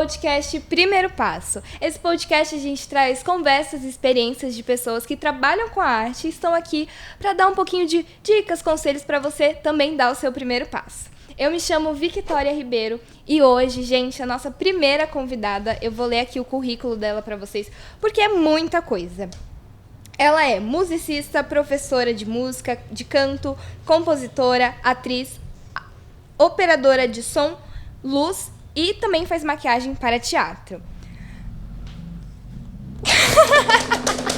podcast Primeiro Passo. Esse podcast a gente traz conversas e experiências de pessoas que trabalham com a arte e estão aqui para dar um pouquinho de dicas, conselhos para você também dar o seu primeiro passo. Eu me chamo Victoria Ribeiro e hoje, gente, a nossa primeira convidada, eu vou ler aqui o currículo dela para vocês, porque é muita coisa. Ela é musicista, professora de música, de canto, compositora, atriz, operadora de som, luz e também faz maquiagem para teatro.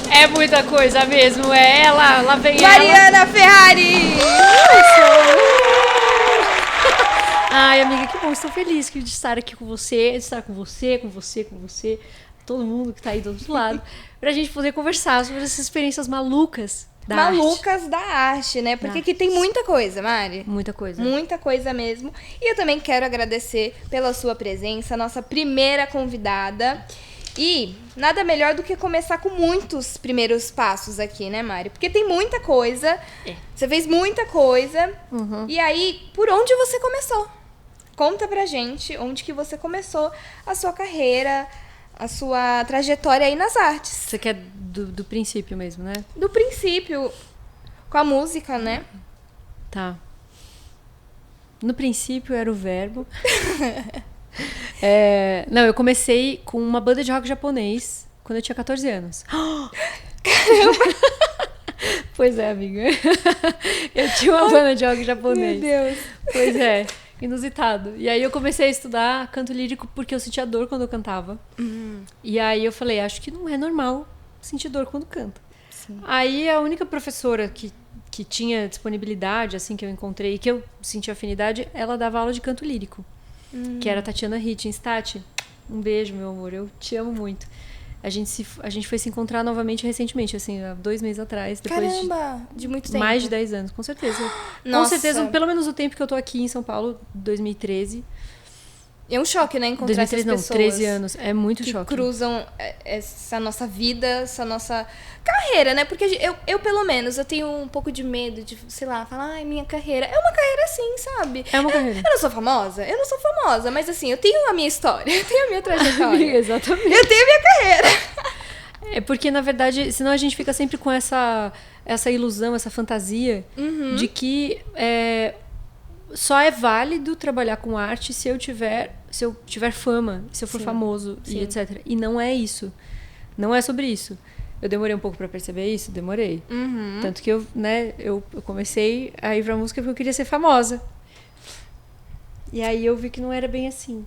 É muita coisa mesmo, é ela, lá vem Mariana Ferrari! Ai, amiga, que bom, estou feliz de estar aqui com você, de estar com você, todo mundo que tá aí do outro lado, pra gente poder conversar sobre essas experiências malucas da arte, né? Porque aqui tem muita coisa, Mari. Muita coisa. Muita coisa mesmo. E eu também quero agradecer pela sua presença, nossa primeira convidada. E nada melhor do que começar com muitos primeiros passos aqui, né, Mari? Porque tem muita coisa, Você fez muita coisa. E aí, por onde você começou? Conta pra gente onde que você começou a sua carreira, a sua trajetória aí nas artes. Você quer do princípio mesmo, né? Do princípio, com a música, né? Tá. No princípio era o verbo. Não, eu comecei com uma banda de rock japonês quando eu tinha 14 anos. Caramba! Pois é, amiga. Eu tinha uma banda de rock japonês. Meu Deus. Pois é, inusitado. E aí eu comecei a estudar canto lírico porque eu sentia dor quando eu cantava. E aí eu falei, acho que não é normal sentir dor quando canta. Sim. Aí a única professora que tinha disponibilidade, assim, que eu encontrei, que eu senti afinidade, ela dava aula de canto lírico. Que era a Tatiana Hitchens. Tati, um beijo, meu amor, eu te amo muito. A gente foi se encontrar novamente recentemente, assim, há 2 meses atrás. Depois de muito tempo. Mais de 10 anos, com certeza. Nossa. Com certeza, pelo menos o tempo que eu tô aqui em São Paulo, 2013. É um choque, né, encontrar 2013 essas pessoas. 13 anos. É muito que choque. cruzam essa nossa vida, essa nossa carreira, né? Porque eu, pelo menos, eu tenho um pouco de medo de, sei lá, falar, ai, minha carreira. É uma carreira assim, sabe? É uma carreira. Eu não sou famosa? Eu não sou famosa, mas assim, eu tenho a minha história, eu tenho a minha trajetória. Exatamente. Eu tenho a minha carreira. É porque, na verdade, senão a gente fica sempre com essa ilusão, essa fantasia de que só é válido trabalhar com arte se eu tiver fama, se eu for famoso e etc. E não é isso. Não é sobre isso. Eu demorei um pouco pra perceber isso? Demorei. Tanto que eu comecei a ir pra música porque eu queria ser famosa. E aí eu vi que não era bem assim.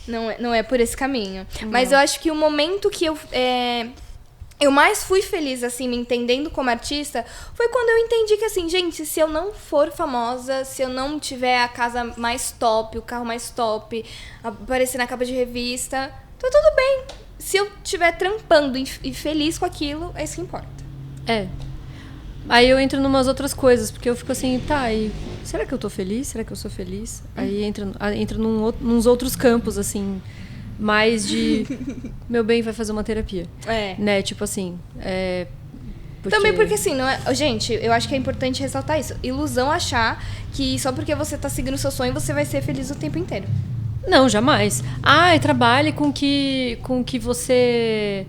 Não é por esse caminho. Mas eu acho que o momento que eu mais fui feliz, assim, me entendendo como artista, foi quando eu entendi que, assim, gente, se eu não for famosa, se eu não tiver a casa mais top, o carro mais top, aparecer na capa de revista, tá tudo bem. Se eu estiver trampando e feliz com aquilo, é isso que importa. Aí eu entro numas outras coisas, porque eu fico assim, tá, e será que eu tô feliz? Será que eu sou feliz? Aí entra nos outros campos, assim, mais de meu bem, vai fazer uma terapia. Né, tipo assim, Também porque assim, não é... Gente, eu acho que é importante ressaltar isso. Ilusão achar que só porque você tá seguindo o seu sonho, você vai ser feliz o tempo inteiro. Não, jamais. Trabalhe com que você...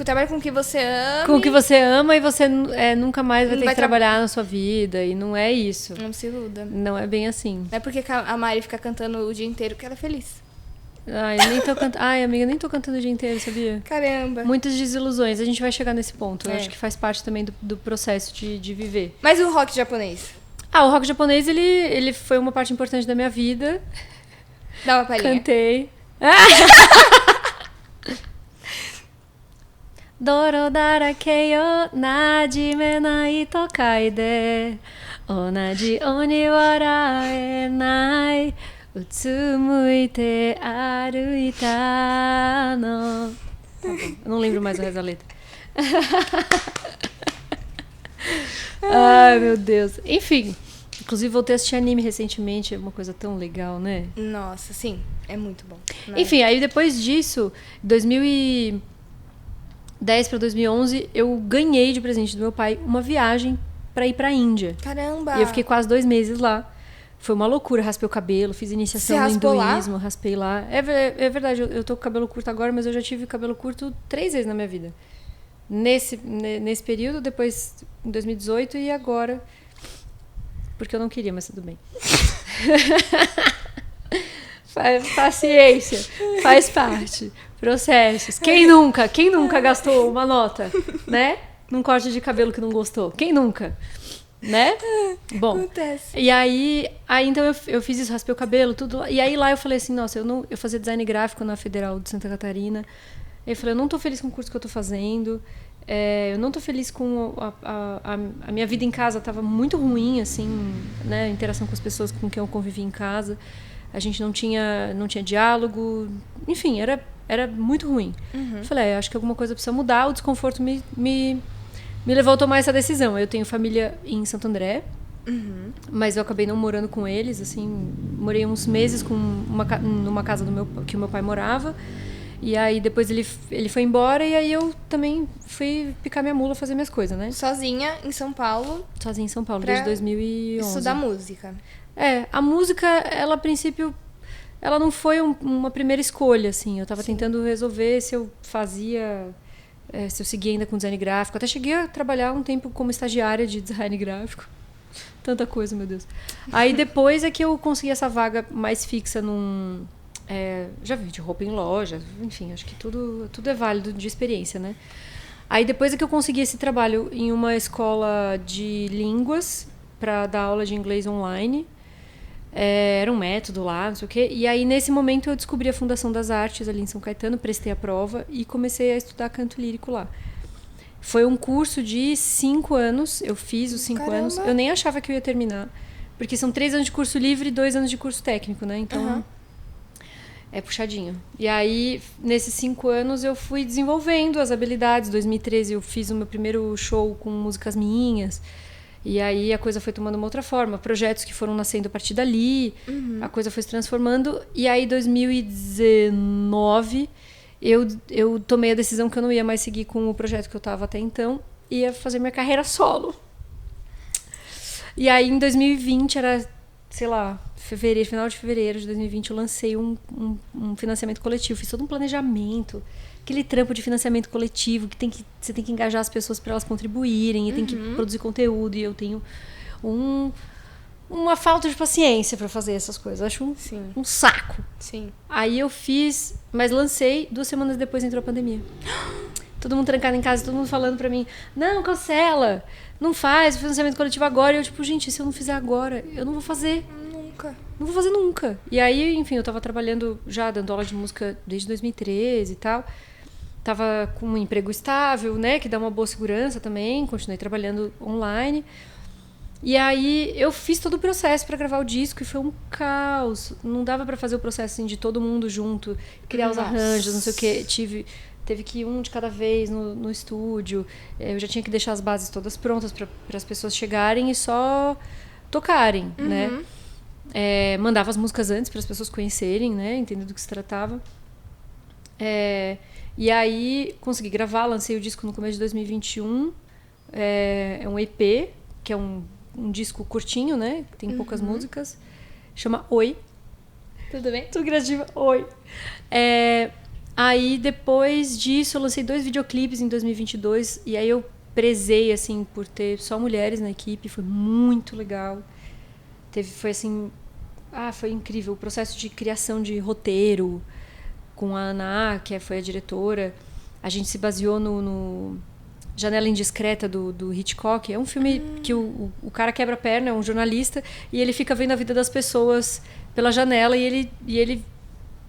Trabalha com o que você ama. Com o que você ama e você nunca mais vai ter que trabalhar na sua vida. E não é isso. Não se iluda. Não é bem assim. Não é porque a Mari fica cantando o dia inteiro que ela é feliz. Amiga, nem tô cantando o dia inteiro, sabia? Caramba. Muitas desilusões. A gente vai chegar nesse ponto. Eu acho que faz parte também do processo de viver. Mas o rock japonês? O rock japonês, ele foi uma parte importante da minha vida. Dá uma palhinha. Cantei. Dorodara keio najime nai tokai de onaji oni waraenai utsumuite aruita no. Tá bom. Eu não lembro mais o resto da letra. Ai, meu Deus. Enfim, inclusive voltei a assistir anime recentemente, é uma coisa tão legal, né? Nossa, sim, é muito bom. Enfim, aí depois disso, 2010 para 2011, eu ganhei de presente do meu pai uma viagem para ir para a Índia. Caramba! E eu fiquei quase 2 meses lá Foi uma loucura, raspei o cabelo, fiz iniciação no hinduísmo, raspei lá. É verdade, eu tô com cabelo curto agora, mas eu já tive cabelo curto 3 vezes na minha vida. Nesse período, depois em 2018 e agora, porque eu não queria, mas tudo bem. Paciência, faz parte. Processos. Quem nunca gastou uma nota, né? Num corte de cabelo que não gostou? Quem nunca? Né? Bom, acontece. E aí então eu fiz isso, raspei o cabelo, tudo. E aí lá eu falei assim, nossa, eu fazia design gráfico na Federal de Santa Catarina. Eu falei, eu não tô feliz com o curso que eu tô fazendo. Eu não tô feliz com a minha vida em casa, tava muito ruim, assim, né? A interação com as pessoas com quem eu convivi em casa. A gente não tinha diálogo. Enfim, era muito ruim. Eu falei, acho que alguma coisa precisa mudar. O desconforto me levou a tomar essa decisão. Eu tenho família em Santo André, mas eu acabei não morando com eles, assim, morei uns meses numa casa que o meu pai morava, e aí depois ele foi embora, e aí eu também fui picar minha mula, fazer minhas coisas, né? Sozinha em São Paulo, desde 2011. Estudar música. A música, ela a princípio, ela não foi uma primeira escolha, assim, eu tava tentando resolver se eu fazia... se eu seguia ainda com design gráfico. Até cheguei a trabalhar um tempo como estagiária de design gráfico. Tanta coisa, meu Deus. Aí depois é que eu consegui essa vaga mais fixa num... já vi de roupa em loja, enfim, acho que tudo é válido de experiência, né? Aí depois é que eu consegui esse trabalho em uma escola de línguas para dar aula de inglês online. Era um método lá, não sei o quê. E aí, nesse momento, eu descobri a Fundação das Artes ali em São Caetano, prestei a prova e comecei a estudar canto lírico lá. Foi um curso de 5 anos, eu fiz os 5 anos. Eu nem achava que eu ia terminar, porque são 3 anos de curso livre e 2 anos de curso técnico, né? Então, é puxadinho. E aí, nesses 5 anos, eu fui desenvolvendo as habilidades. Em 2013, eu fiz o meu primeiro show com músicas minhas. E aí a coisa foi tomando uma outra forma. Projetos que foram nascendo a partir dali. A coisa foi se transformando. E aí, em 2019, eu tomei a decisão que eu não ia mais seguir com o projeto que eu estava até então. Ia fazer minha carreira solo. E aí, em 2020, era, sei lá, final de fevereiro de 2020, eu lancei um financiamento coletivo. Fiz todo um planejamento. Aquele trampo de financiamento coletivo que você tem que engajar as pessoas para elas contribuírem e tem que produzir conteúdo, e eu tenho uma falta de paciência para fazer essas coisas. Eu acho um saco. Sim. Aí eu fiz, mas lancei, 2 semanas depois entrou a pandemia. Todo mundo trancado em casa, todo mundo falando para mim, não, cancela, não faz o financiamento coletivo agora. E eu tipo, gente, se eu não fizer agora, eu não vou fazer. Não vou fazer nunca. E aí, enfim, eu tava trabalhando já, dando aula de música desde 2013 e tal. Tava com um emprego estável, né, que dá uma boa segurança também, continuei trabalhando online. E aí eu fiz todo o processo para gravar o disco e foi um caos. Não dava para fazer o processo assim, de todo mundo junto, criar os arranjos, não sei o quê. Teve que ir um de cada vez no estúdio. Eu já tinha que deixar as bases todas prontas para as pessoas chegarem e só tocarem, né? Mandava as músicas antes para as pessoas conhecerem, né, entender do que se tratava. E aí consegui gravar, lancei o disco no começo de 2021. É um EP, que é um disco curtinho, né? Que tem poucas músicas. Chama Oi. Tudo bem? Tudo criativa. Oi. Aí depois disso eu lancei 2 videoclipes em 2022. E aí eu prezei, assim, por ter só mulheres na equipe. Foi muito legal. Foi assim... foi incrível. O processo de criação de roteiro com a Ana, que foi a diretora. A gente se baseou no Janela Indiscreta do Hitchcock. É um filme que o cara quebra a perna, é um jornalista, e ele fica vendo a vida das pessoas pela janela e ele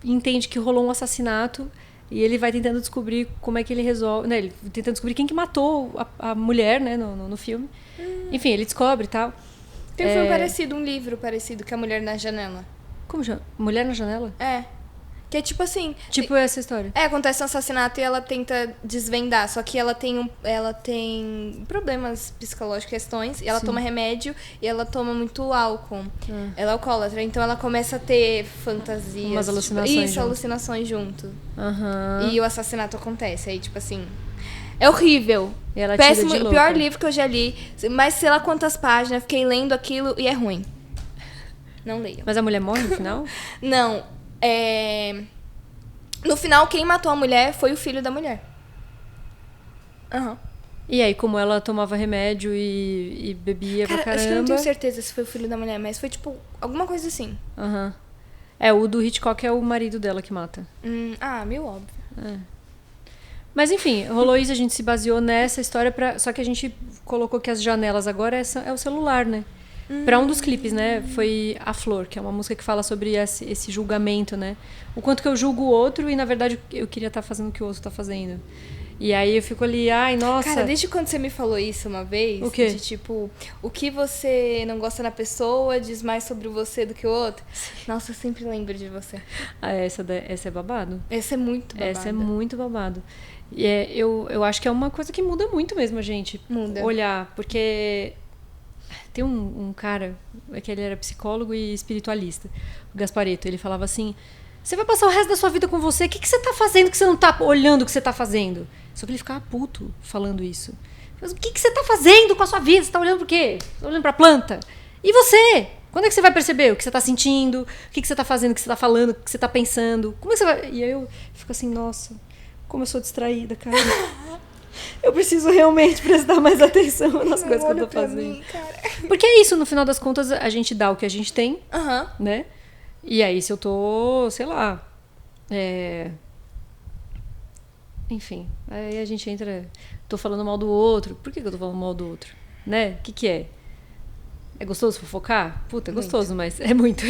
entende que rolou um assassinato e ele vai tentando descobrir como é que ele resolve, né? Ele tentando descobrir quem que matou a mulher, né, no filme. Enfim, ele descobre e tal. Tem um filme um livro parecido, que é A Mulher na Janela. Como chama? Mulher na Janela? Que é tipo assim... Tipo essa história. Acontece um assassinato e ela tenta desvendar. Só que ela tem problemas psicológicos, questões. E ela toma remédio e ela toma muito álcool. Ela é alcoólatra. Então ela começa a ter fantasias. Umas alucinações junto. Alucinações junto. E o assassinato acontece. Aí, tipo assim... É horrível. E ela péssimo. Tira de o pior louca. livro que eu já li. Mas sei lá quantas páginas. Fiquei lendo aquilo e é ruim. Não leiam. Mas a mulher morre no final? Não. No final, quem matou a mulher foi o filho da mulher. Aham. E aí, como ela tomava remédio e bebia pra caramba... Acho que eu não tenho certeza se foi o filho da mulher, mas foi, tipo, alguma coisa assim. Aham. O do Hitchcock é o marido dela que mata. Meio óbvio. Mas enfim, rolou isso, a gente se baseou nessa história, só que a gente colocou que as janelas agora é o celular, né? Pra um dos clipes, né? Foi A Flor, que é uma música que fala sobre esse julgamento, né? O quanto que eu julgo o outro e, na verdade, eu queria estar fazendo o que o outro tá fazendo. E aí eu fico ali, ai, nossa... Cara, desde quando você me falou isso uma vez... O quê? De tipo, o que você não gosta na pessoa diz mais sobre você do que o outro. Nossa, eu sempre lembro de você. Essa é babado. Essa é muito babado. Essa é muito babado. E eu acho que é uma coisa que muda muito mesmo a gente. Muda. Olhar, porque... Tem um cara, que ele era psicólogo e espiritualista, o Gasparetto, ele falava assim... Você vai passar o resto da sua vida com você, o que você tá fazendo que você não tá olhando o que você tá fazendo? Só que ele ficava puto falando isso. Mas o que você tá fazendo com a sua vida? Você tá olhando por quê? Você tá olhando pra planta? E você? Quando é que você vai perceber o que você tá sentindo? O que você tá fazendo, o que você tá falando, o que você tá pensando? Como é que você vai... E aí eu fico assim, nossa, como eu sou distraída, cara. Eu preciso realmente prestar mais atenção nas coisas que eu tô fazendo. Mim, cara. Porque é isso, no final das contas, a gente dá o que a gente tem, né? E aí, se eu tô, sei lá... Enfim, aí a gente entra... Tô falando mal do outro. Por que eu tô falando mal do outro? Né? O que é? É gostoso fofocar? Puta, é gostoso, mas é muito.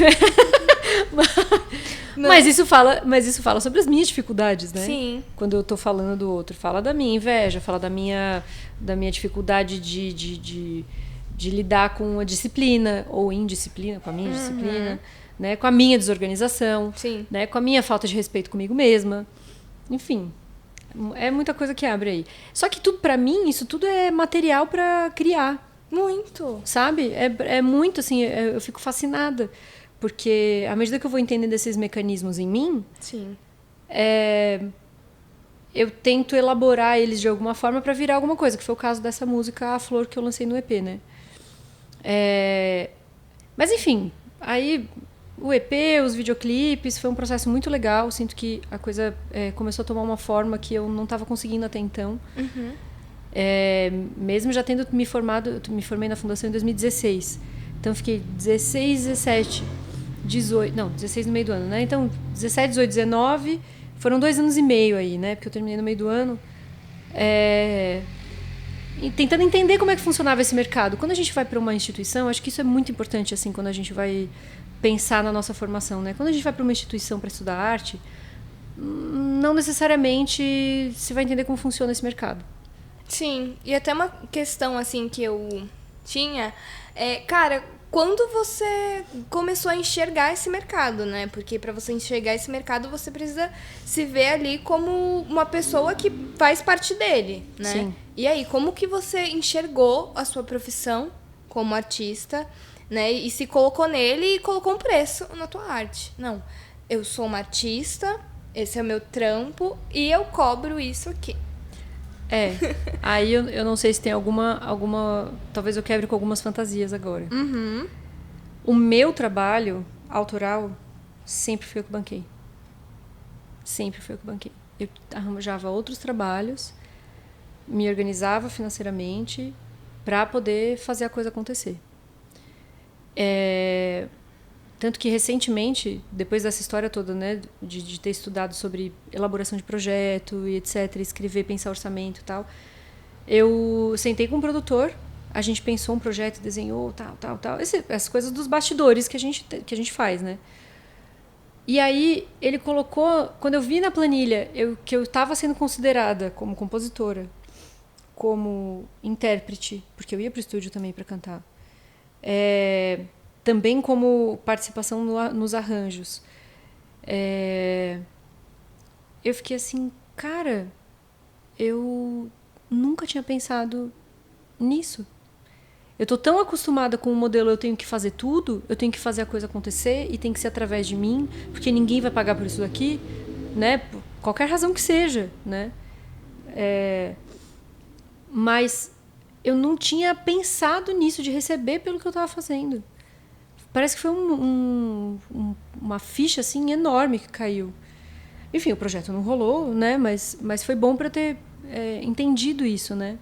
Mas isso fala sobre as minhas dificuldades, né? Sim. Quando eu tô falando do outro. Fala da minha inveja, fala da minha dificuldade de lidar com a disciplina ou indisciplina, com a minha disciplina, né? Com a minha desorganização, Sim. né? Com a minha falta de respeito comigo mesma. Enfim, é muita coisa que abre aí. Só que tudo, pra mim, isso tudo é material pra criar. Muito. Sabe? É muito, assim, eu fico fascinada. Porque à medida que eu vou entendendo esses mecanismos em mim, Sim. Eu tento elaborar eles de alguma forma pra virar alguma coisa, que foi o caso dessa música A Flor que eu lancei no EP, né? Mas enfim, aí o EP, os videoclipes, foi um processo muito legal. Sinto que a coisa começou a tomar uma forma que eu não estava conseguindo até então. Mesmo já tendo me formado, eu me formei na Fundação em 2016. Então fiquei 16, 17, 18... Não, 16 no meio do ano, né? Então 17, 18, 19... Foram 2 anos e meio aí, né? Porque eu terminei no meio do ano. E tentando entender como é que funcionava esse mercado. Quando a gente vai para uma instituição, acho que isso é muito importante, assim, quando a gente vai pensar na nossa formação, né? Quando a gente vai para uma instituição para estudar arte, não necessariamente se vai entender como funciona esse mercado. Sim, e até uma questão, assim, que eu tinha... cara, quando você começou a enxergar esse mercado, né? Porque para você enxergar esse mercado, você precisa se ver ali como uma pessoa que faz parte dele, né? Sim. E aí, como que você enxergou a sua profissão como artista, né? E se colocou nele e colocou um preço na tua arte. Não, eu sou uma artista, esse é o meu trampo e eu cobro isso aqui. Aí eu não sei se tem alguma... Talvez eu quebre com algumas fantasias agora. O meu trabalho autoral sempre foi eu que banquei. Sempre foi eu que banquei. Eu arranjava outros trabalhos, me organizava financeiramente para poder fazer a coisa acontecer. Tanto que recentemente, depois dessa história toda, né, de ter estudado sobre elaboração de projeto e etc, escrever, pensar orçamento e tal, eu sentei com um produtor, a gente pensou um projeto, desenhou, tal. Essas coisas dos bastidores que a gente faz, né? E aí ele colocou, quando eu vi na planilha que eu estava sendo considerada como compositora, como intérprete, porque eu ia para o estúdio também para cantar, também como participação nos arranjos. Eu fiquei assim, cara, eu nunca tinha pensado nisso. Eu tô tão acostumada com o modelo, eu tenho que fazer tudo, eu tenho que fazer a coisa acontecer e tem que ser através de mim, porque ninguém vai pagar por isso daqui, né? Por qualquer razão que seja, né? Mas eu não tinha pensado nisso, de receber pelo que eu estava fazendo. parece que foi uma ficha, assim, enorme que caiu. Enfim, o projeto não rolou, né? Mas foi bom para eu ter entendido isso, né?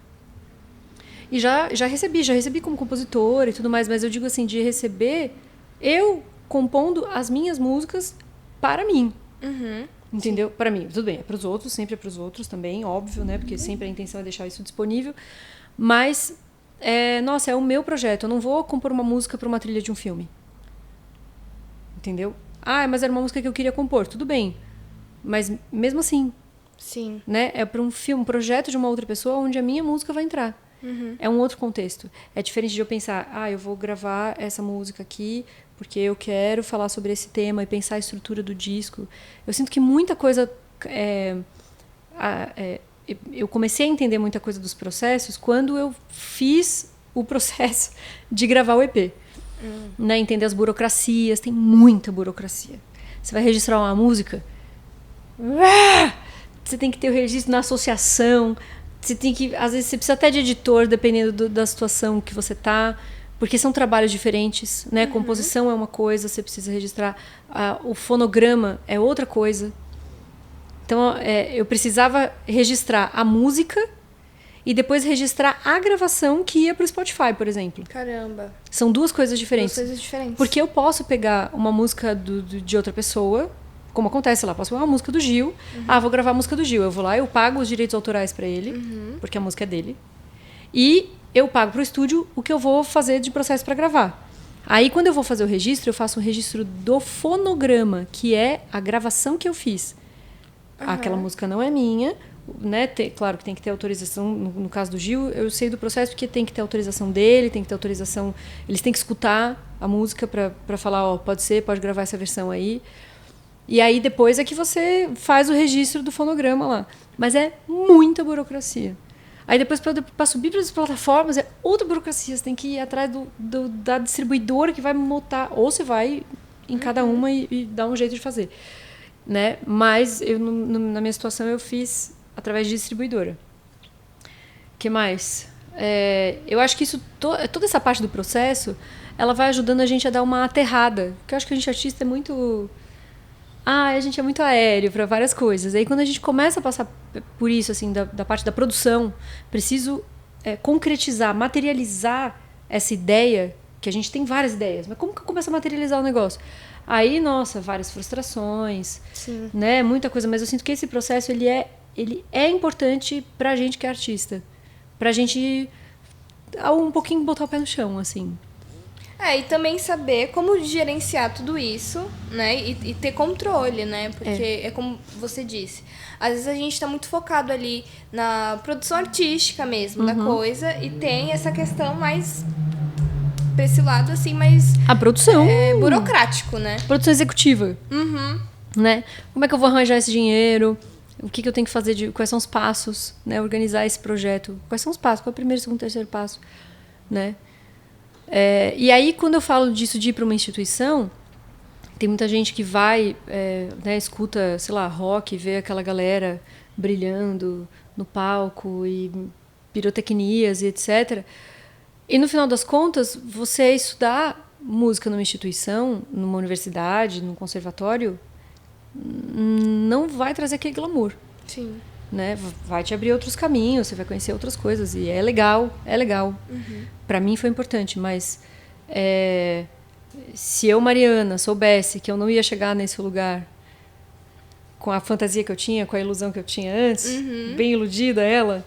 E já recebi como compositora e tudo mais, mas eu digo assim, de receber eu compondo as minhas músicas para mim. Entendeu? Para mim, tudo bem, é para os outros, sempre é para os outros também, óbvio, né? Porque sempre a intenção é deixar isso disponível. Mas, nossa, é o meu projeto. Eu não vou compor uma música para uma trilha de um filme. Entendeu? Ah, mas era uma música que eu queria compor. Tudo bem. Mas mesmo assim, Sim. né? É para um filme, um projeto de uma outra pessoa onde a minha música vai entrar. É um outro contexto. É diferente de eu pensar, eu vou gravar essa música aqui porque eu quero falar sobre esse tema e pensar a estrutura do disco. Eu sinto que muita coisa... eu comecei a entender muita coisa dos processos quando eu fiz o processo de gravar o EP. Né? Entender as burocracias. Tem muita burocracia. Você vai registrar uma música... Você tem que ter o registro na associação... Você tem que, às vezes, você precisa até de editor, dependendo da situação que você tá, porque são trabalhos diferentes, né? Composição é uma coisa, você precisa registrar. O fonograma é outra coisa. Então, eu precisava registrar a música e depois registrar a gravação que ia para o Spotify, por exemplo. Caramba. São duas coisas diferentes. Duas coisas diferentes. Porque eu posso pegar uma música de outra pessoa... Como acontece lá, posso pegar uma música do Gil. Vou gravar a música do Gil. Eu vou lá, eu pago os direitos autorais para ele, porque a música é dele. E eu pago pro estúdio o que eu vou fazer de processo para gravar. Aí, quando eu vou fazer o registro, eu faço um registro do fonograma, que é a gravação que eu fiz. Aquela música não é minha, né? Claro que tem que ter autorização. No caso do Gil, eu sei do processo porque tem que ter autorização dele, tem que ter autorização... Eles têm que escutar a música para falar, pode ser, pode gravar essa versão aí. E aí depois é que você faz o registro do fonograma lá. Mas é muita burocracia. Aí depois para subir para as plataformas é outra burocracia. Você tem que ir atrás da distribuidora que vai montar. Ou você vai em cada uma e dá um jeito de fazer. Né? Mas eu, na minha situação eu fiz através de distribuidora. O que mais? Eu acho que isso toda essa parte do processo ela vai ajudando a gente a dar uma aterrada. Porque eu acho que a gente artista é muito... a gente é muito aéreo para várias coisas. Aí quando a gente começa a passar por isso, assim, da parte da produção, preciso concretizar, materializar essa ideia, que a gente tem várias ideias, mas como que eu começo a materializar o negócio? Aí, nossa, várias frustrações, Sim. Né? Muita coisa, mas eu sinto que esse processo ele é importante pra gente que é artista. Pra gente um pouquinho botar o pé no chão, assim. E também saber como gerenciar tudo isso, né? E ter controle, né? Porque é como você disse. Às vezes a gente tá muito focado ali na produção artística mesmo da coisa. E tem essa questão mais... pra esse lado, assim, mais... A produção. Burocrático, né? Produção executiva. Né? Como é que eu vou arranjar esse dinheiro? O que eu tenho que fazer? Quais são os passos? Né? Organizar esse projeto. Quais são os passos? Qual é o primeiro, segundo, terceiro passo? Né? E aí, quando eu falo disso de ir para uma instituição, tem muita gente que vai, né, escuta, sei lá, rock, vê aquela galera brilhando no palco e pirotecnias e etc. E no final das contas, você estudar música numa instituição, numa universidade, num conservatório, não vai trazer aquele glamour. Sim. Né? Vai te abrir outros caminhos, você vai conhecer outras coisas e é legal. Para mim foi importante, mas se eu, Mariana, soubesse que eu não ia chegar nesse lugar com a fantasia que eu tinha, com a ilusão que eu tinha antes, bem iludida ela,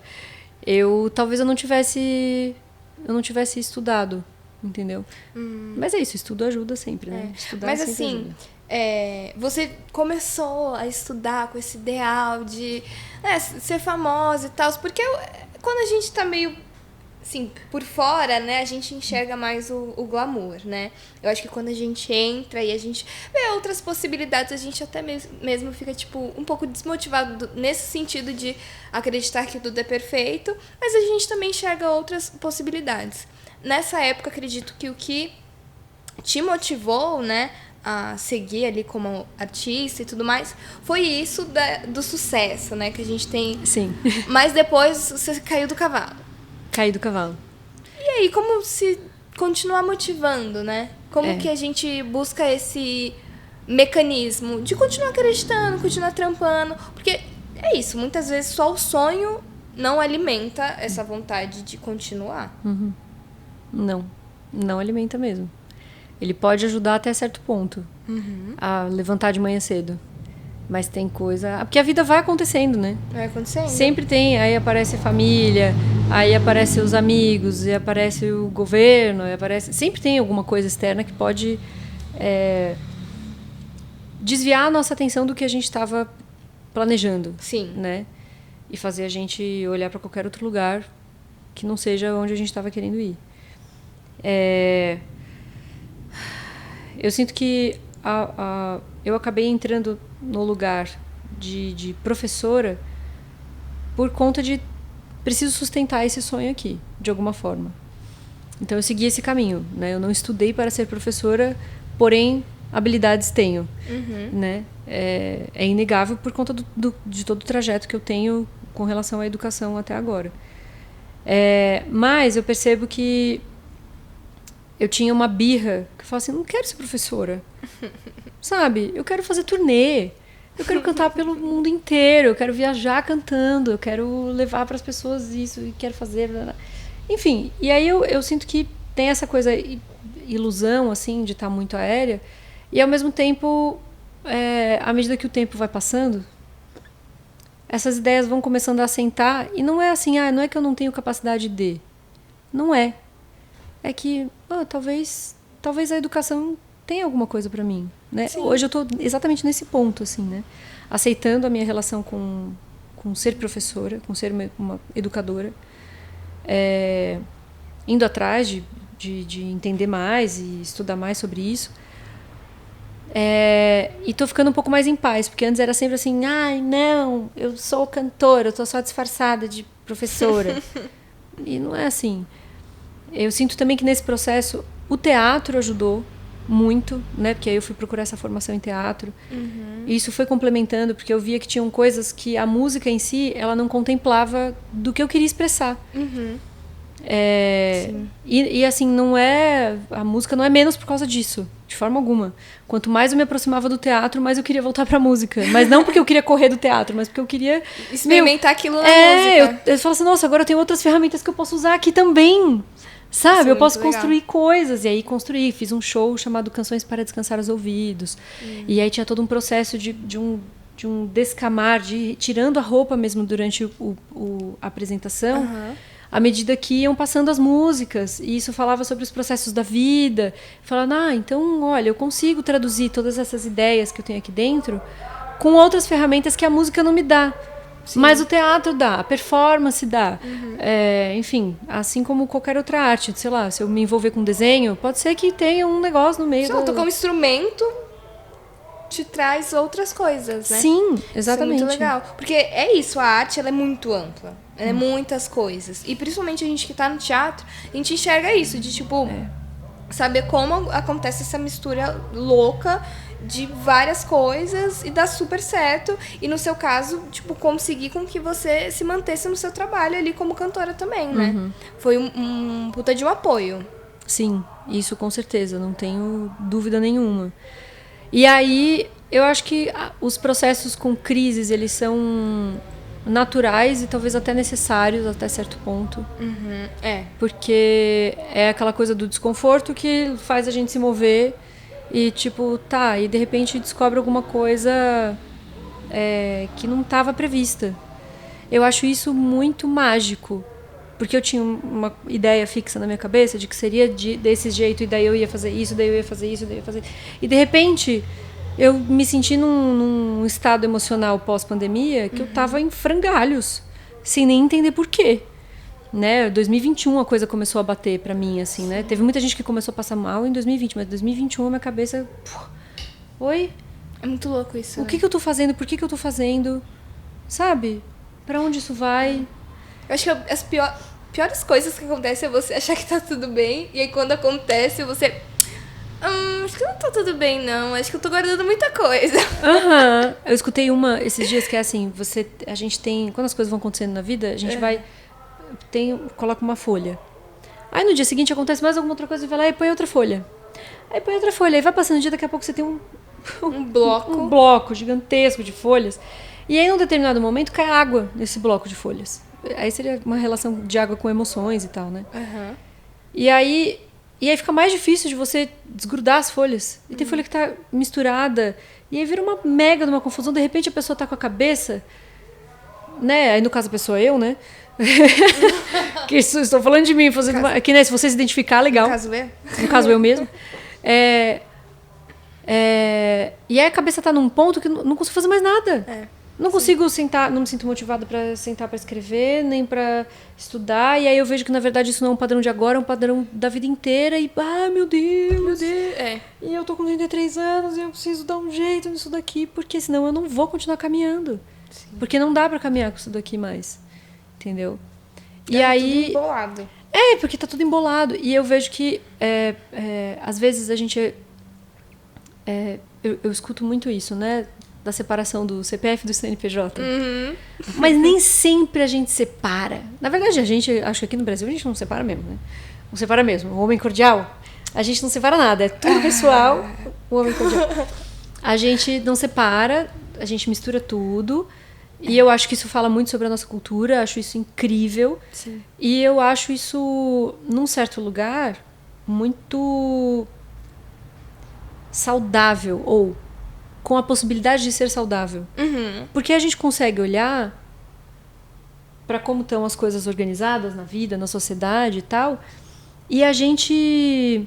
talvez eu não tivesse estudado, entendeu? Mas é isso, estudo ajuda sempre, né? Estudar mas sempre assim, ajuda. Você começou a estudar com esse ideal de ser famosa e tal, porque quando a gente tá meio assim, por fora, né, a gente enxerga mais o glamour, né? Eu acho que quando a gente entra e a gente vê outras possibilidades, a gente até mesmo fica, tipo, um pouco desmotivado nesse sentido de acreditar que tudo é perfeito, mas a gente também enxerga outras possibilidades. Nessa época, acredito que o que te motivou, né, a seguir ali como artista e tudo mais, foi isso do sucesso, né, que a gente tem. Sim. Mas depois você caiu do cavalo. Caí do cavalo. E aí, continuar motivando, né? Como É. que a gente busca esse mecanismo de continuar acreditando, continuar trampando? Porque é isso, muitas vezes só o sonho não alimenta essa vontade de continuar. Não alimenta mesmo. Ele pode ajudar até certo ponto a levantar de manhã cedo. Mas tem coisa... Porque a vida vai acontecendo, né? Vai acontecendo. Sempre tem. Aí aparece a família, aí aparece os amigos, e aparece o governo, e aparece... Sempre tem alguma coisa externa que pode desviar a nossa atenção do que a gente estava planejando. Sim. Né? E fazer a gente olhar para qualquer outro lugar que não seja onde a gente estava querendo ir. Eu sinto que eu acabei entrando no lugar de professora por conta de preciso sustentar esse sonho aqui, de alguma forma. Então eu segui esse caminho, né? Eu não estudei para ser professora, porém habilidades tenho, né? É inegável por conta de todo o trajeto que eu tenho com relação à educação até agora. Mas eu percebo que eu tinha uma birra que eu falava assim, não quero ser professora, sabe? Eu quero fazer turnê, eu quero cantar pelo mundo inteiro, eu quero viajar cantando, eu quero levar para as pessoas isso e quero fazer... Enfim, e aí eu sinto que tem essa coisa, ilusão, assim, de estar muito aérea, e ao mesmo tempo, à medida que o tempo vai passando, essas ideias vão começando a assentar, e não é assim, não é que eu não tenho capacidade de... Não é. É que talvez a educação tenha alguma coisa para mim, né? Hoje eu estou exatamente nesse ponto, assim, né? Aceitando a minha relação com ser professora, com ser uma educadora, indo atrás de entender mais e estudar mais sobre isso. E estou ficando um pouco mais em paz, porque antes era sempre assim, não, eu sou cantora, eu estou só disfarçada de professora. E não é assim. Eu sinto também que nesse processo o teatro ajudou muito, né? Porque aí eu fui procurar essa formação em teatro. E isso foi complementando, porque eu via que tinham coisas que a música em si, ela não contemplava do que eu queria expressar. E assim, a música não é menos por causa disso, de forma alguma. Quanto mais eu me aproximava do teatro, mais eu queria voltar pra música. Mas não porque eu queria correr do teatro, mas porque eu queria... experimentar aquilo na música. Eu falo assim, nossa, agora eu tenho outras ferramentas que eu posso usar aqui também. Sabe? Eu posso construir coisas. E aí fiz um show chamado Canções para Descansar os Ouvidos. E aí tinha todo um processo de um descamar, de tirando a roupa mesmo durante a apresentação, à medida que iam passando as músicas. E isso falava sobre os processos da vida. Falando, então, olha, eu consigo traduzir todas essas ideias que eu tenho aqui dentro com outras ferramentas que a música não me dá. Mas o teatro dá, a performance dá. Enfim, assim como qualquer outra arte. Sei lá, se eu me envolver com desenho, pode ser que tenha um negócio no meio. Se eu tocar um instrumento, te traz outras coisas, né? Sim, exatamente. Isso é muito legal. Porque é isso, a arte ela é muito ampla. Ela é muitas coisas. E principalmente a gente que tá no teatro, a gente enxerga isso, de tipo... saber como acontece essa mistura louca de várias coisas e dá super certo. E no seu caso, tipo, conseguir com que você se mantesse no seu trabalho ali como cantora também, né? Foi um puta de um apoio. Sim, isso com certeza, não tenho dúvida nenhuma. E aí, eu acho que os processos com crises, eles são naturais e talvez até necessários até certo ponto. Porque é aquela coisa do desconforto que faz a gente se mover e tipo, e de repente descobre alguma coisa que não estava prevista. Eu acho isso muito mágico, porque eu tinha uma ideia fixa na minha cabeça de que seria desse jeito, e daí eu ia fazer isso, daí eu ia fazer isso, daí eu ia fazer... E de repente eu me senti num estado emocional pós-pandemia que eu estava em frangalhos, sem nem entender por quê. Né? 2021 a coisa começou a bater pra mim, assim, né? Teve muita gente que começou a passar mal em 2020, mas em 2021 a minha cabeça... Oi? É muito louco isso. O que eu tô fazendo? Por que eu tô fazendo? Sabe? Pra onde isso vai? Eu acho que as piores coisas que acontecem é você achar que tá tudo bem, e aí quando acontece você... acho que não tá tudo bem, não. Acho que eu tô guardando muita coisa. Eu escutei uma esses dias que é assim, a gente tem... Quando as coisas vão acontecendo na vida, a gente coloca uma folha. Aí no dia seguinte acontece mais alguma outra coisa e vai lá e põe outra folha. Aí põe outra folha. Aí vai passando o dia, daqui a pouco você tem Um bloco. um bloco gigantesco de folhas. E aí, num determinado momento, cai água nesse bloco de folhas. Aí seria uma relação de água com emoções e tal, né? Uhum. E aí fica mais difícil de você desgrudar as folhas. E tem folha que tá misturada. E aí vira uma mega de uma confusão. De repente a pessoa tá com a cabeça, né? Aí no caso a pessoa eu, né? Que estou falando de mim, fazendo que, né, se você se identificar, legal. No caso eu mesmo. E aí a cabeça tá num ponto que não consigo fazer mais nada. Não consigo sentar, não me sinto motivada para sentar para escrever, nem para estudar. E aí eu vejo que, na verdade, isso não é um padrão de agora, é um padrão da vida inteira. E, meu Deus. E eu tô com 33 anos e eu preciso dar um jeito nisso daqui, porque senão eu não vou continuar caminhando. Sim. Porque não dá para caminhar com isso daqui mais. Entendeu? E aí... tudo embolado. Porque tá tudo embolado. E eu vejo que, às vezes, a gente... eu escuto muito isso, né? Da separação do CPF e do CNPJ. Uhum. Mas nem sempre a gente separa. Na verdade, acho que aqui no Brasil a gente não separa mesmo, né? Não separa mesmo. O homem cordial, a gente não separa nada. É tudo pessoal, o homem cordial. A gente não separa, a gente mistura tudo. E eu acho que isso fala muito sobre a nossa cultura, acho isso incrível. Sim. E eu acho isso, num certo lugar, muito saudável, ou com a possibilidade de ser saudável. Uhum. Porque a gente consegue olhar para como estão as coisas organizadas na vida, na sociedade e tal, e a gente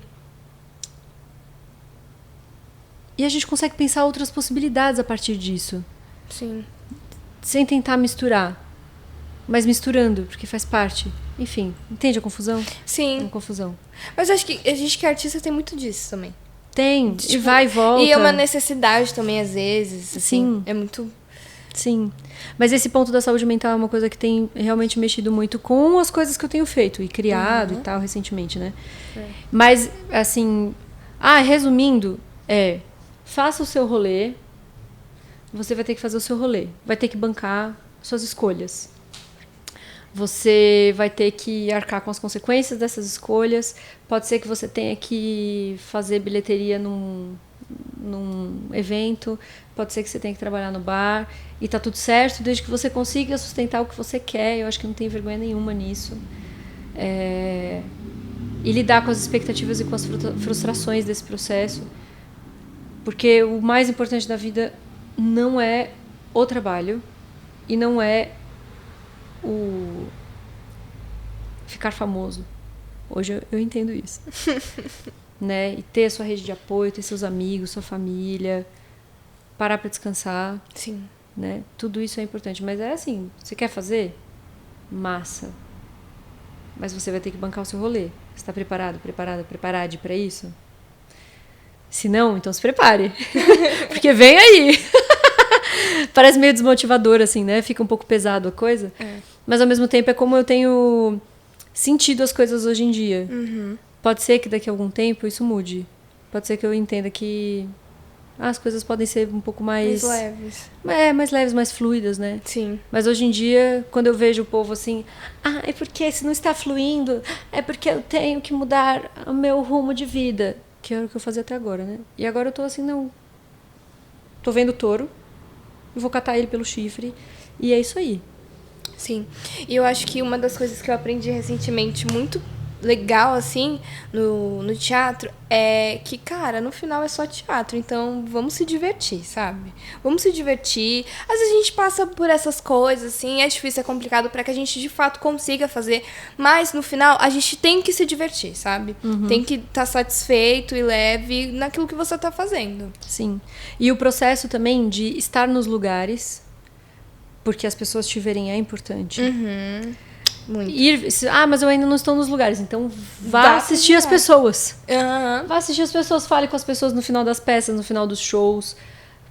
consegue pensar outras possibilidades a partir disso. Sim. Sem tentar misturar, mas misturando, porque faz parte. Enfim, entende a confusão? Sim. É uma confusão. Mas acho que a gente que é artista tem muito disso também. Tem, Tipo, e vai e volta. E é uma necessidade também, às vezes. Assim, sim. É muito... Sim. Mas esse ponto da saúde mental é uma coisa que tem realmente mexido muito com as coisas que eu tenho feito e criado e tal, recentemente, né? Mas, assim... resumindo, faça o seu rolê. Você vai ter que fazer o seu rolê. Vai ter que bancar suas escolhas. Você vai ter que arcar com as consequências dessas escolhas. Pode ser que você tenha que fazer bilheteria num evento. Pode ser que você tenha que trabalhar no bar. E tá tudo certo, desde que você consiga sustentar o que você quer. Eu acho que não tem vergonha nenhuma nisso. E lidar com as expectativas e com as frustrações desse processo. Porque o mais importante da vida não é o trabalho. E não é o ficar famoso. Hoje eu entendo isso. Né? E ter a sua rede de apoio, ter seus amigos, sua família, parar para descansar. Sim. Né? Tudo isso é importante. Mas é assim, você quer fazer? Massa. Mas você vai ter que bancar o seu rolê. Você está preparado, preparada para isso? Se não, então se prepare. Porque vem aí. Parece meio desmotivador, assim, né? Fica um pouco pesado a coisa. Mas, ao mesmo tempo, é como eu tenho sentido as coisas hoje em dia. Uhum. Pode ser que daqui a algum tempo isso mude. Pode ser que eu entenda que as coisas podem ser um pouco mais leves. Mais leves, mais fluidas, né? Sim. Mas hoje em dia, quando eu vejo o povo assim... é porque se não está fluindo, é porque eu tenho que mudar o meu rumo de vida. Que era o que eu fazia até agora, né? E agora eu tô assim, não... Tô vendo o touro. Eu vou catar ele pelo chifre. E é isso aí. Sim. E eu acho que uma das coisas que eu aprendi recentemente muito legal, assim, no teatro, é que, cara, no final é só teatro. Então, vamos se divertir, sabe? Vamos se divertir. Às vezes a gente passa por essas coisas, assim, é difícil, é complicado para que a gente, de fato, consiga fazer. Mas, no final, a gente tem que se divertir, sabe? Uhum. Tem que estar satisfeito e leve naquilo que você tá fazendo. Sim. E o processo também de estar nos lugares, porque as pessoas te verem é importante. Uhum. Muito. Mas eu ainda não estou nos lugares. Então vá assistir as pessoas. Uhum. Vá assistir as pessoas, fale com as pessoas no final das peças, no final dos shows.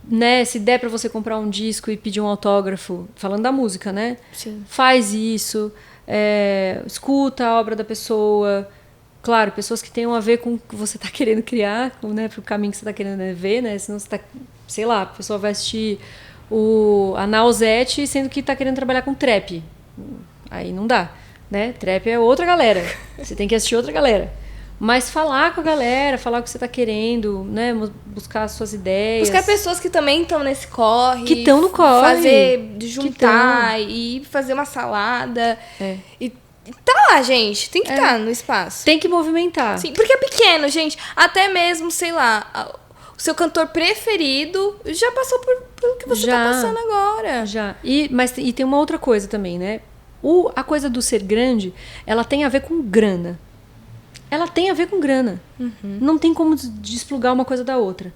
Né? Se der pra você comprar um disco e pedir um autógrafo, falando da música, né? Sim. Faz isso. Escuta a obra da pessoa. Claro, pessoas que tenham a ver com o que você está querendo criar, né? Pro caminho que você está querendo ver, né? Senão você tá, sei lá, a pessoa vai assistir a Nausete, sendo que está querendo trabalhar com trap. Aí não dá. né? Trap é outra galera. Você tem que assistir outra galera. Mas falar com a galera, falar o que você tá querendo, né? Buscar as suas ideias. Buscar pessoas que também estão nesse corre. Que estão no corre. Fazer, juntar e fazer uma salada. E tá lá, gente. Tem que estar no espaço. Tem que movimentar. Sim, porque é pequeno, gente. Até mesmo, sei lá, o seu cantor preferido já passou pelo que você tá passando agora. Já. E tem uma outra coisa também, né? A coisa do ser grande, ela tem a ver com grana. Ela tem a ver com grana. Não tem como desplugar uma coisa da outra.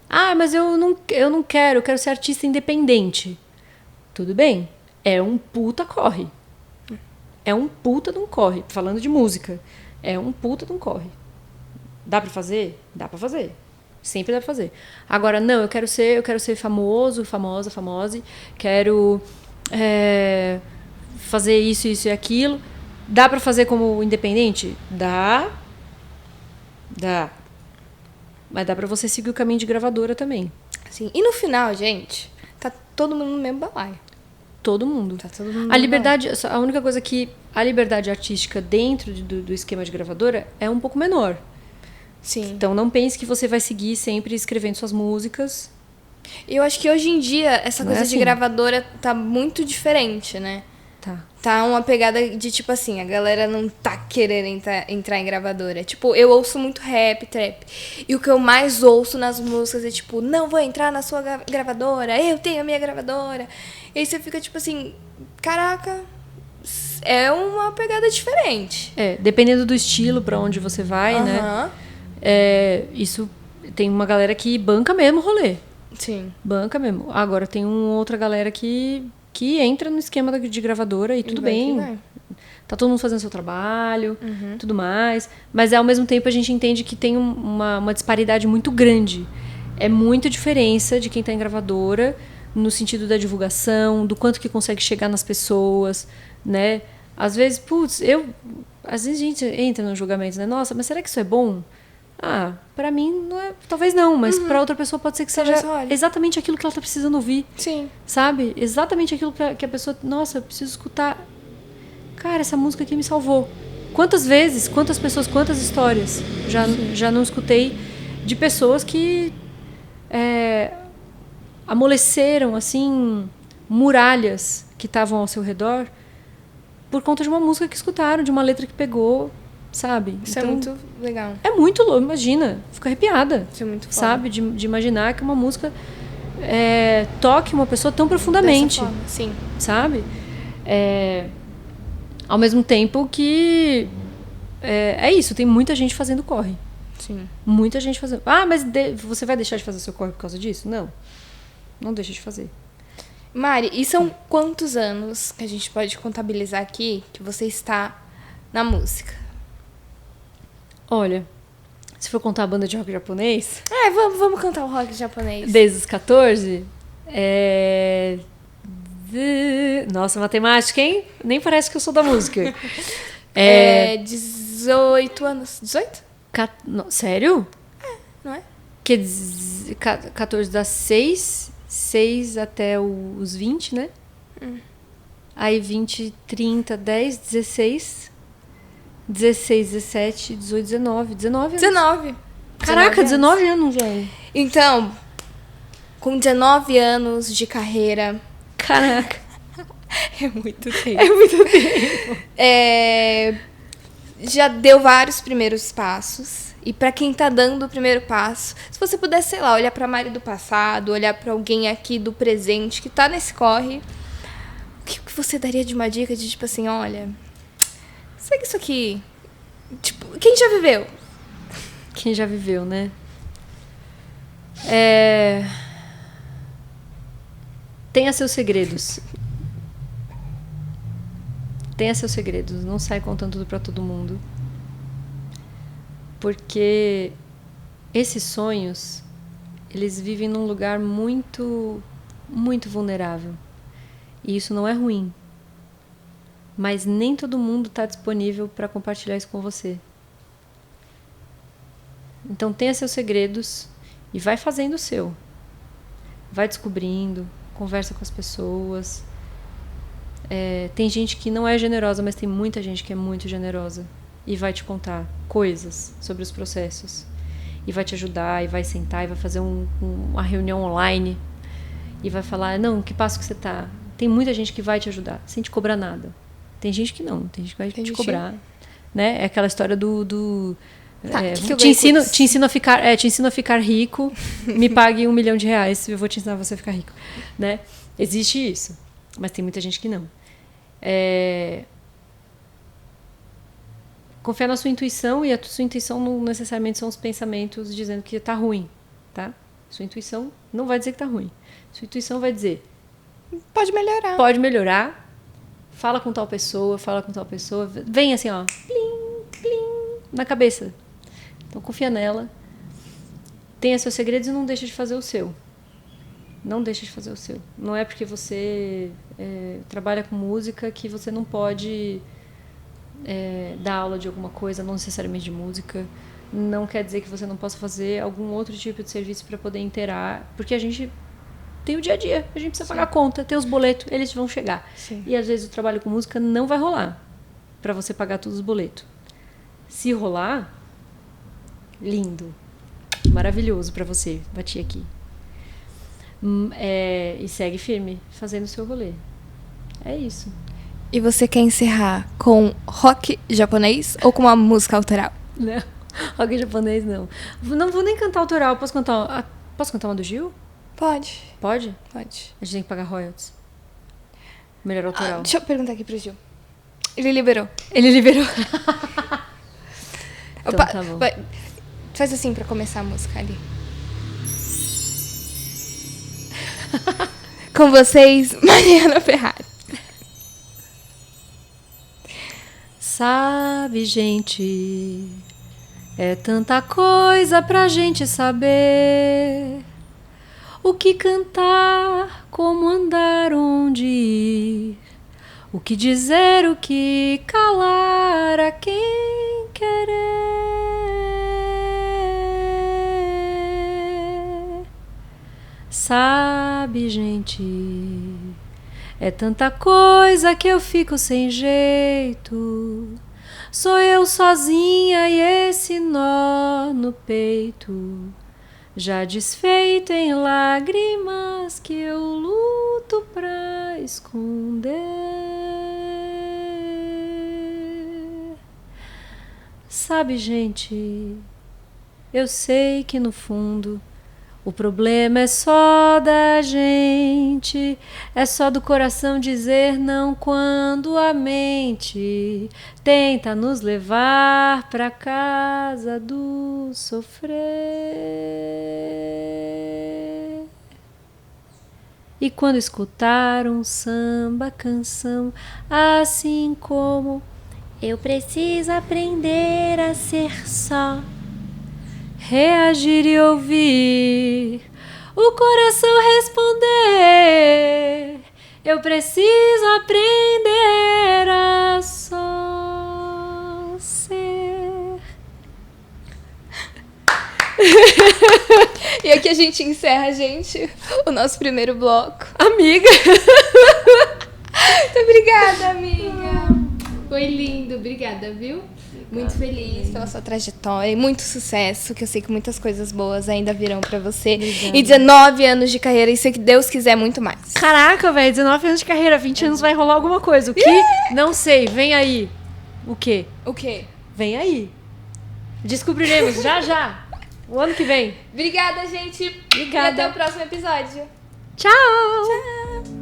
Ah, mas eu não quero, eu quero ser artista independente. Tudo bem. É um puta corre. É um puta de um corre. Falando de música. É um puta de um corre. Dá pra fazer? Dá pra fazer. Sempre dá pra fazer. Agora, não, eu quero ser famoso, famosa. Quero fazer isso e aquilo. Dá pra fazer como independente? Dá. Mas dá pra você seguir o caminho de gravadora também. Sim. E no final, gente, tá todo mundo no mesmo balaio. Todo mundo. Tá todo mundo A liberdade, a única coisa que a liberdade artística dentro do esquema de gravadora é um pouco menor. Sim. Então não pense que você vai seguir sempre escrevendo suas músicas. Eu acho que hoje em dia essa coisa de gravadora tá muito diferente, né? Tá uma pegada de, tipo assim, a galera não tá querendo entrar em gravadora. Tipo, eu ouço muito rap, trap. E o que eu mais ouço nas músicas é, tipo, não vou entrar na sua gravadora, eu tenho a minha gravadora. E aí você fica, tipo assim, caraca, é uma pegada diferente. Dependendo do estilo pra onde você vai, né? Isso tem uma galera que banca mesmo o rolê. Sim. Banca mesmo. Agora tem outra galera que entra no esquema de gravadora e tudo bem. Tá todo mundo fazendo seu trabalho, tudo mais. Mas ao mesmo tempo a gente entende que tem uma disparidade muito grande. É muita diferença de quem tá em gravadora no sentido da divulgação, do quanto que consegue chegar nas pessoas, né? Às vezes, às vezes a gente entra no julgamento, né? Nossa, mas será que isso é bom? Ah, pra mim não é, talvez não, mas pra outra pessoa pode ser que seja exatamente aquilo que ela tá precisando ouvir. Sim. Sabe? Exatamente aquilo que a pessoa, nossa, eu preciso escutar. Cara, essa música aqui me salvou. Quantas vezes, quantas pessoas, quantas histórias já não escutei de pessoas que amoleceram, assim, muralhas que estavam ao seu redor por conta de uma música que escutaram, de uma letra que pegou. Sabe? Isso então, é muito legal. É muito louco, imagina. Fico arrepiada. Isso é muito foda. Sabe? De imaginar que uma música toque uma pessoa tão profundamente. Dessa forma, sim. Sabe? Ao mesmo tempo que é isso, tem muita gente fazendo corre. Sim. Muita gente fazendo. Ah, mas você vai deixar de fazer seu corre por causa disso? Não. Não deixa de fazer. Mari, e são quantos anos que a gente pode contabilizar aqui que você está na música? Olha, se for contar a banda de rock japonês... vamos cantar o rock japonês. Desde os 14? Nossa, matemática, hein? Nem parece que eu sou da música. 18 anos. 18? Sério? Não é? Que 14 dá 6 até os 20, né? Aí 20, 30, 10, 16... 16, 17, 18, 19. 19 anos. 19. Caraca, 19 anos, velho. Então, com 19 anos de carreira... Caraca. É muito tempo. Já deu vários primeiros passos. E pra quem tá dando o primeiro passo, se você puder, sei lá, olhar pra Mari do passado, olhar pra alguém aqui do presente que tá nesse corre, o que você daria de uma dica de, tipo assim, olha... Segue isso aqui. Tipo, quem já viveu? Quem já viveu, né? Tenha seus segredos. Tenha seus segredos. Não sai contando tudo pra todo mundo. Porque esses sonhos, eles vivem num lugar muito, muito vulnerável. E isso não é ruim. Mas nem todo mundo está disponível para compartilhar isso com você. Então tenha seus segredos e vai fazendo o seu. Vai descobrindo, conversa com as pessoas. Tem gente que não é generosa, mas tem muita gente que é muito generosa e vai te contar coisas sobre os processos e vai te ajudar e vai sentar e vai fazer uma reunião online e vai falar, não, que passo que você tá? Tem muita gente que vai te ajudar sem te cobrar nada. Tem gente que não, tem gente que vai te cobrar, né? É aquela história te ensino a ficar rico, me pague R$1 milhão, eu vou te ensinar você a ficar rico, né? Existe isso, mas tem muita gente que não. Confiar na sua intuição, e a sua intuição não necessariamente são os pensamentos dizendo que tá ruim, tá? Sua intuição não vai dizer que tá ruim. Sua intuição vai dizer... Pode melhorar. Fala com tal pessoa. Vem assim, ó. Plim, plim, na cabeça. Então confia nela. Tenha seus segredos e não deixa de fazer o seu. Não deixa de fazer o seu. Não é porque você trabalha com música que você não pode dar aula de alguma coisa, não necessariamente de música. Não quer dizer que você não possa fazer algum outro tipo de serviço para poder inteirar, porque a gente tem o dia a dia, a gente precisa pagar a conta, tem os boletos, eles vão chegar. Sim. E às vezes o trabalho com música não vai rolar para você pagar todos os boletos. Se rolar, lindo, maravilhoso para você, bati aqui. E segue firme, fazendo o seu rolê. É isso. E você quer encerrar com rock japonês ou com uma música autoral? Não, rock japonês não. Não vou nem cantar autoral. Posso cantar uma do Gil? Pode. Pode? Pode. A gente tem que pagar royalties. Melhor autoral. Deixa eu perguntar aqui pro Gil. Ele liberou. Então, tá bom. Faz assim pra começar a música ali. Com vocês, Mariana Ferrari. Sabe, gente, é tanta coisa pra gente saber. O que cantar, como andar, onde ir. O que dizer, o que calar, a quem querer. Sabe, gente, é tanta coisa que eu fico sem jeito. Sou eu sozinha e esse nó no peito, já desfeito em lágrimas que eu luto pra esconder. Sabe, gente, eu sei que no fundo o problema é só da gente, é só do coração dizer não quando a mente tenta nos levar pra casa do sofrer. E quando escutar um samba canção, assim como eu preciso aprender a ser só, reagir e ouvir o coração responder. Eu preciso aprender a só ser. E aqui a gente encerra, gente, o nosso primeiro bloco. Amiga! Muito obrigada, amiga. Foi lindo, obrigada, viu? Muito feliz pela sua trajetória e muito sucesso, que eu sei que muitas coisas boas ainda virão pra você. Obrigada. E 19 anos de carreira, e se Deus quiser, muito mais. Caraca, velho, 19 anos de carreira, 20 anos vai rolar alguma coisa. O que? Não sei, vem aí. O quê? O quê? Vem aí. Descobriremos já já. O ano que vem. Obrigada, gente. Obrigada. E até o próximo episódio. Tchau. Tchau.